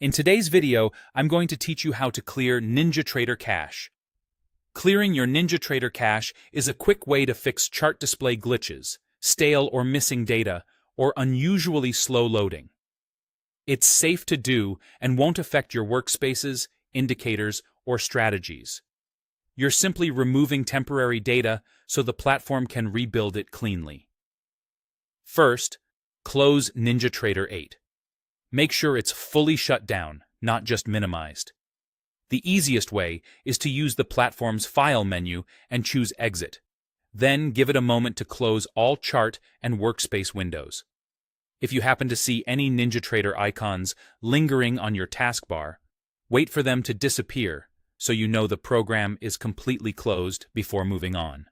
In today's video, I'm going to teach you how to clear Ninjatrader cache. Clearing your Ninjatrader cache is a quick way to fix chart display glitches, stale or missing data, or unusually slow loading. It's safe to do and won't affect your workspaces, indicators, or strategies. You're simply removing temporary data so the platform can rebuild it cleanly. First, close Ninjatrader 8. Make sure it's fully shut down, not just minimized. The easiest way is to use the platform's File menu and choose Exit. Then give it a moment to close all chart and workspace windows. If you happen to see any Ninjatrader icons lingering on your taskbar, wait for them to disappear so you know the program is completely closed before moving on.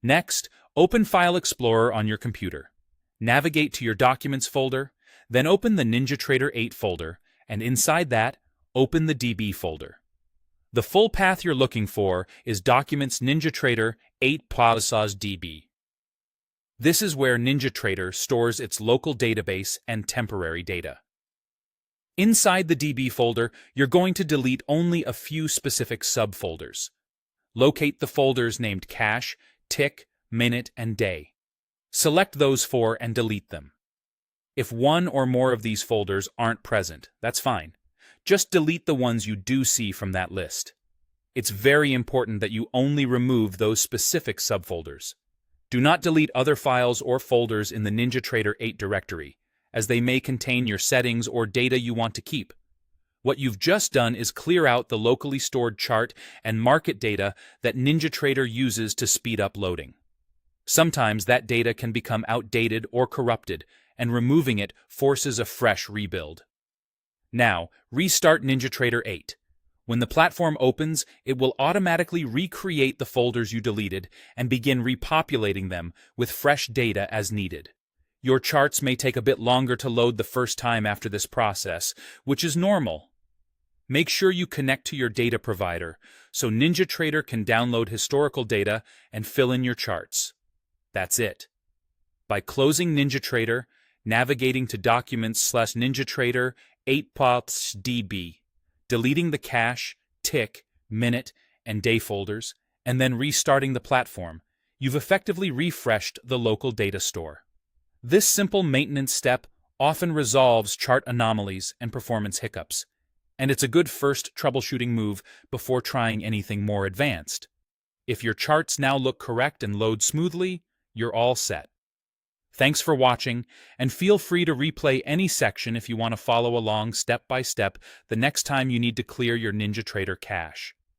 Next, open File Explorer on your computer. Navigate to your Documents folder, then open the Ninjatrader 8 folder, and inside that, open the DB folder. The full path you're looking for is Documents Ninjatrader 8 DB. This is where Ninjatrader stores its local database and temporary data. Inside the DB folder, you're going to delete only a few specific subfolders. Locate the folders named Cache, Tick, Minute, and Day. Select those four and delete them. If one or more of these folders aren't present, that's fine. Just delete the ones you do see from that list. It's very important that you only remove those specific subfolders. Do not delete other files or folders in the Ninjatrader 8 directory, as they may contain your settings or data you want to keep. What you've just done is clear out the locally stored chart and market data that Ninjatrader uses to speed up loading. Sometimes that data can become outdated or corrupted, and removing it forces a fresh rebuild. Now, restart Ninjatrader 8. When the platform opens, it will automatically recreate the folders you deleted and begin repopulating them with fresh data as needed. Your charts may take a bit longer to load the first time after this process, which is normal. Make sure you connect to your data provider so Ninjatrader can download historical data and fill in your charts. That's it. By closing Ninjatrader, navigating to Documents/Ninjatrader 8 DB, deleting the cache, tick, minute, and day folders, and then restarting the platform, you've effectively refreshed the local data store. This simple maintenance step often resolves chart anomalies and performance hiccups, and it's a good first troubleshooting move before trying anything more advanced. If your charts now look correct and load smoothly, you're all set. Thanks for watching, and feel free to replay any section if you want to follow along step by step the next time you need to clear your Ninjatrader cache.